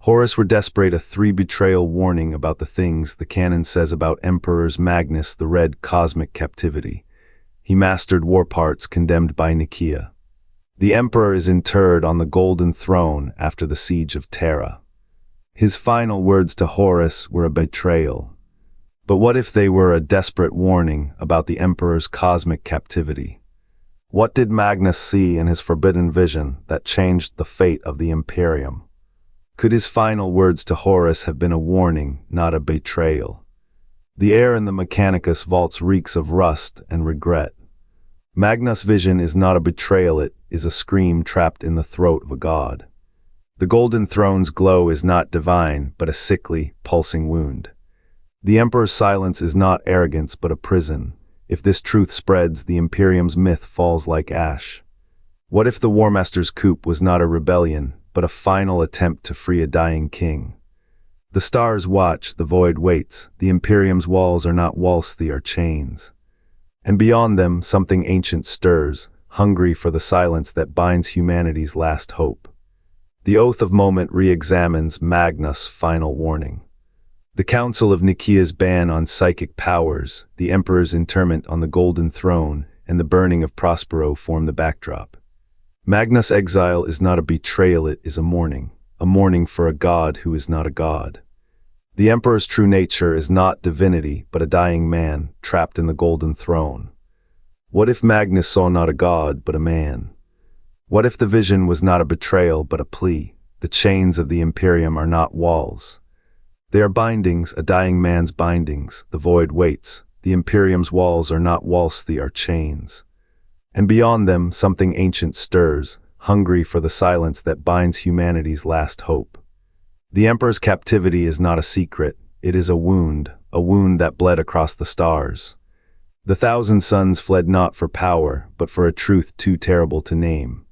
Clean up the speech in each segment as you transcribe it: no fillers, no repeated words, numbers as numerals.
Horus were desperate a three-betrayal warning about the things the canon says about Emperor's Magnus the Red cosmic captivity. He mastered war parts condemned by Nicaea. The Emperor is interred on the golden throne after the siege of Terra. His final words to Horus were a betrayal. But what if they were a desperate warning about the Emperor's cosmic captivity? What did Magnus see in his forbidden vision that changed the fate of the Imperium? Could his final words to Horus have been a warning, not a betrayal? The air in the Mechanicus vaults reeks of rust and regret. Magnus' vision is not a betrayal, it is a scream trapped in the throat of a god. The golden throne's glow is not divine, but a sickly, pulsing wound. The Emperor's silence is not arrogance, but a prison. If this truth spreads, the Imperium's myth falls like ash. What if the War Master's coup was not a rebellion, but a final attempt to free a dying king? The stars watch, the void waits, the Imperium's walls are not walls, they are chains. And beyond them, something ancient stirs, hungry for the silence that binds humanity's last hope. The Oath of Moment re-examines Magnus' final warning. The Council of Nicaea's ban on psychic powers, the Emperor's interment on the Golden Throne, and the burning of Prospero form the backdrop. Magnus' exile is not a betrayal, it is a mourning for a god who is not a god. The Emperor's true nature is not divinity, but a dying man, trapped in the Golden Throne. What if Magnus saw not a god, but a man? What if the vision was not a betrayal, but a plea? The chains of the Imperium are not walls. They are bindings, a dying man's bindings. The void waits. The Imperium's walls are not walls, they are chains. And beyond them, something ancient stirs, hungry for the silence that binds humanity's last hope. The Emperor's captivity is not a secret, it is a wound that bled across the stars. The thousand suns fled not for power, but for a truth too terrible to name.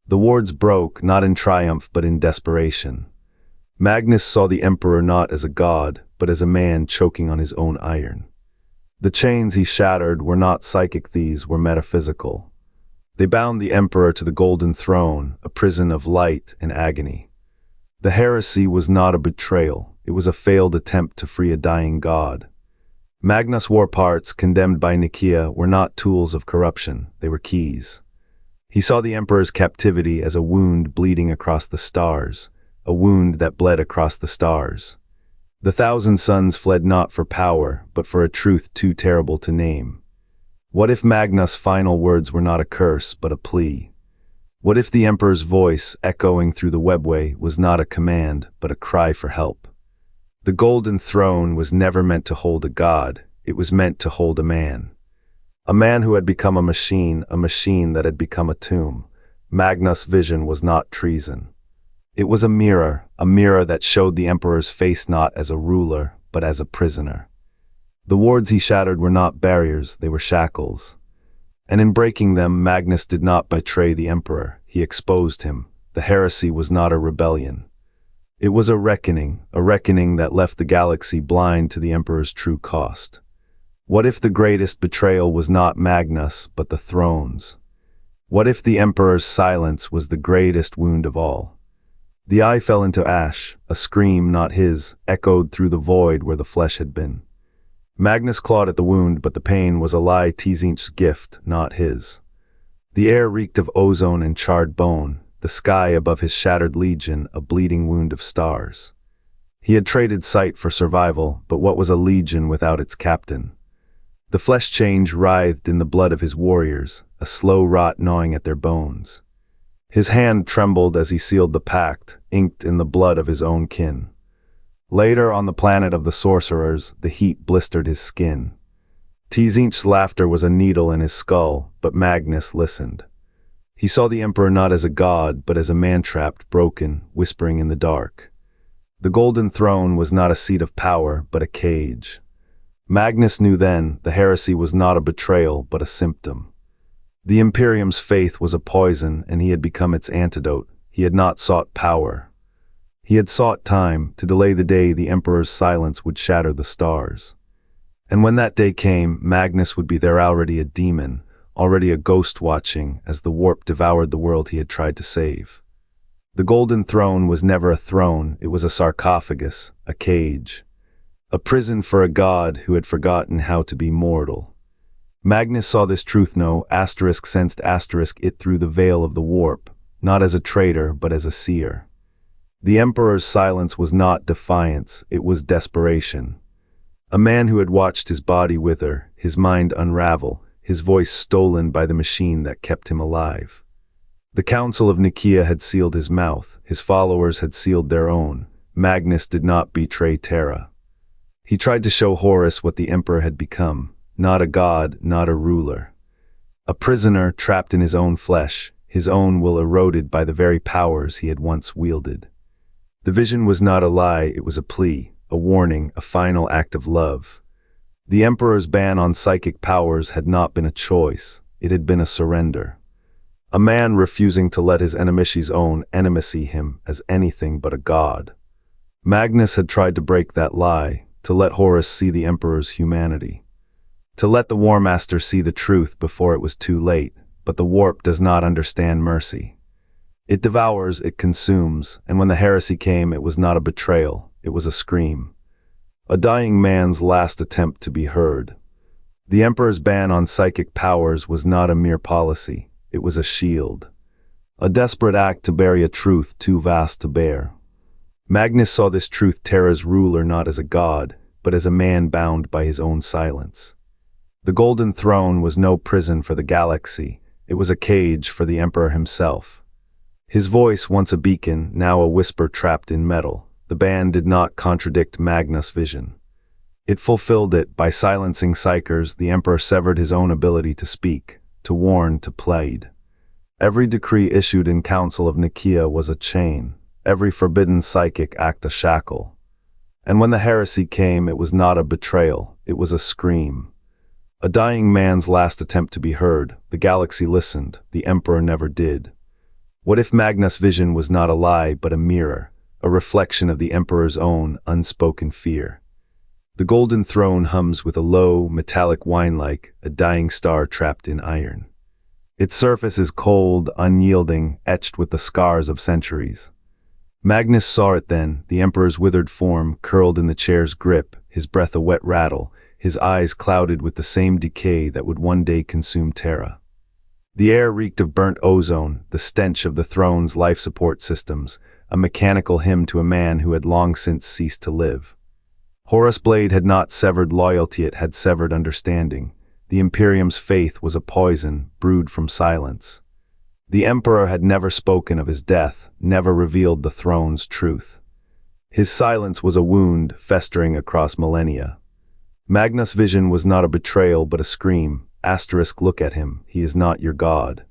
The wards broke, not in triumph, but in desperation. Magnus saw the Emperor not as a god, but as a man choking on his own iron. The chains he shattered were not psychic, these were metaphysical. They bound the Emperor to the Golden Throne, a prison of light and agony. The heresy was not a betrayal, it was a failed attempt to free a dying god. Magnus' war parts, condemned by Nicaea, were not tools of corruption, they were keys. He saw the Emperor's captivity as a wound bleeding across the stars, a wound that bled across the stars. The thousand suns fled not for power, but for a truth too terrible to name. What if Magnus' final words were not a curse, but a plea? What if the Emperor's voice, echoing through the webway, was not a command, but a cry for help? The Golden Throne was never meant to hold a god, it was meant to hold a man. A man who had become a machine that had become a tomb. Magnus' vision was not treason. It was a mirror that showed the Emperor's face not as a ruler, but as a prisoner. The wards he shattered were not barriers, they were shackles. And in breaking them, Magnus did not betray the Emperor, he exposed him. The heresy was not a rebellion. It was a reckoning that left the galaxy blind to the Emperor's true cost. What if the greatest betrayal was not Magnus, but the throne's? What if the Emperor's silence was the greatest wound of all? The eye fell into ash, a scream not his, echoed through the void where the flesh had been. Magnus clawed at the wound, but the pain was a lie Tzinch's gift, not his. The air reeked of ozone and charred bone, the sky above his shattered legion a bleeding wound of stars. He had traded sight for survival, but what was a legion without its captain? The flesh change writhed in the blood of his warriors, a slow rot gnawing at their bones. His hand trembled as he sealed the pact, inked in the blood of his own kin. Later, on the planet of the sorcerers, the heat blistered his skin. Tzinch's laughter was a needle in his skull, but Magnus listened. He saw the Emperor not as a god, but as a man trapped, broken, whispering in the dark. The Golden Throne was not a seat of power, but a cage. Magnus knew then the heresy was not a betrayal, but a symptom. The Imperium's faith was a poison, and he had become its antidote. He had not sought power. He had sought time to delay the day the Emperor's silence would shatter the stars. And when that day came, Magnus would be there, already a demon, already a ghost watching as the warp devoured the world he had tried to save. The golden throne was never a throne, it was a sarcophagus, a cage. A prison for a god who had forgotten how to be mortal. Magnus saw this truth sensed it through the veil of the warp, not as a traitor but as a seer. The Emperor's silence was not defiance, it was desperation. A man who had watched his body wither, his mind unravel, his voice stolen by the machine that kept him alive. The Council of Nicaea had sealed his mouth, his followers had sealed their own. Magnus did not betray Terra. He tried to show Horus what the Emperor had become, not a god, not a ruler. A prisoner trapped in his own flesh, his own will eroded by the very powers he had once wielded. The vision was not a lie, it was a plea, a warning, a final act of love. The Emperor's ban on psychic powers had not been a choice, it had been a surrender. A man refusing to let his enemy's own enemy him as anything but a god. Magnus had tried to break that lie, to let Horus see the Emperor's humanity. To let the War Master see the truth before it was too late, but the warp does not understand mercy. It devours, it consumes, and when the heresy came it was not a betrayal, it was a scream. A dying man's last attempt to be heard. The Emperor's ban on psychic powers was not a mere policy. It was a shield. A desperate act to bury a truth too vast to bear. Magnus saw this truth Terra's ruler not as a god, but as a man bound by his own silence. The Golden Throne was no prison for the galaxy, it was a cage for the Emperor himself. His voice, once a beacon, now a whisper trapped in metal, the ban did not contradict Magnus' vision. It fulfilled it. By silencing psychers, the Emperor severed his own ability to speak, to warn, to plead. Every decree issued in Council of Nicaea was a chain, every forbidden psychic act a shackle. And when the heresy came, it was not a betrayal, it was a scream. A dying man's last attempt to be heard. The galaxy listened, the Emperor never did. What if Magnus' vision was not a lie but a mirror, a reflection of the Emperor's own unspoken fear? The Golden Throne hums with a low, metallic whine like a dying star trapped in iron. Its surface is cold, unyielding, etched with the scars of centuries. Magnus saw it then, the Emperor's withered form curled in the chair's grip, his breath a wet rattle, his eyes clouded with the same decay that would one day consume Terra. The air reeked of burnt ozone, the stench of the throne's life support systems, a mechanical hymn to a man who had long since ceased to live. Horus' blade had not severed loyalty, it had severed understanding. The Imperium's faith was a poison, brewed from silence. The Emperor had never spoken of his death, never revealed the throne's truth. His silence was a wound, festering across millennia. Magnus' vision was not a betrayal but a scream. Look at him, he is not your god.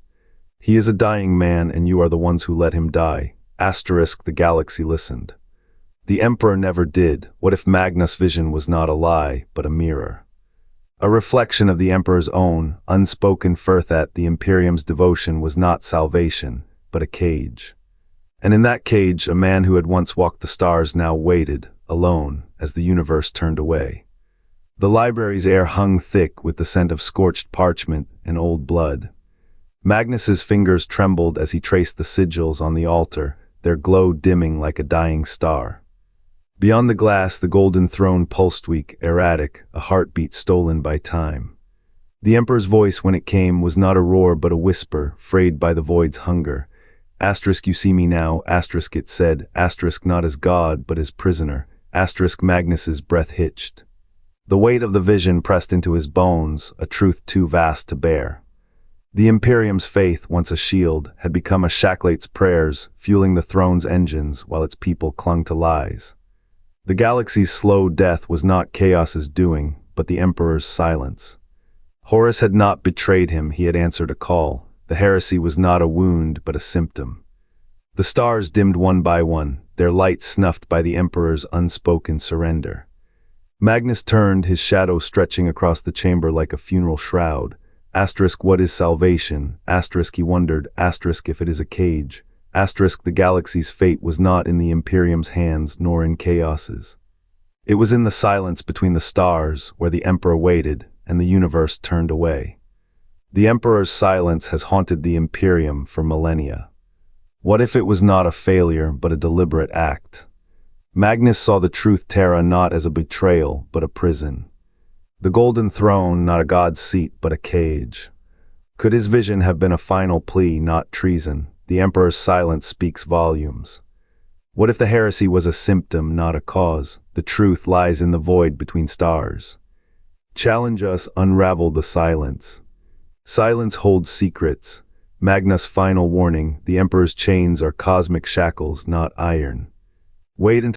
He is a dying man and you are the ones who let him die. The galaxy listened. The Emperor never did. What if Magnus' vision was not a lie, but a mirror? A reflection of the Emperor's own, unspoken faith that the Imperium's devotion was not salvation, but a cage. And in that cage, a man who had once walked the stars now waited, alone, as the universe turned away. The library's air hung thick with the scent of scorched parchment and old blood. Magnus's fingers trembled as he traced the sigils on the altar, their glow dimming like a dying star. Beyond the glass, the Golden Throne pulsed weak, erratic, a heartbeat stolen by time. The Emperor's voice, when it came, was not a roar but a whisper, frayed by the void's hunger. You see me now, it said, not as God but as prisoner. Magnus's breath hitched. The weight of the vision pressed into his bones, a truth too vast to bear. The Imperium's faith, once a shield, had become a shacklate's prayers, fueling the throne's engines while its people clung to lies. The galaxy's slow death was not chaos's doing, but the Emperor's silence. Horus had not betrayed him, he had answered a call. The heresy was not a wound, but a symptom. The stars dimmed one by one, their light snuffed by the Emperor's unspoken surrender. Magnus turned, his shadow stretching across the chamber like a funeral shroud. What is salvation? He wondered, if it is a cage. The galaxy's fate was not in the Imperium's hands, nor in chaos's. It was in the silence between the stars, where the Emperor waited, and the universe turned away. The Emperor's silence has haunted the Imperium for millennia. What if it was not a failure, but a deliberate act? Magnus saw the truth Terra not as a betrayal, but a prison. The golden throne, not a god's seat, but a cage. Could his vision have been a final plea, not treason? The Emperor's silence speaks volumes. What if the heresy was a symptom, not a cause? The truth lies in the void between stars. Challenge us, unravel the silence. Silence holds secrets. Magnus' final warning, the Emperor's chains are cosmic shackles, not iron. Wait until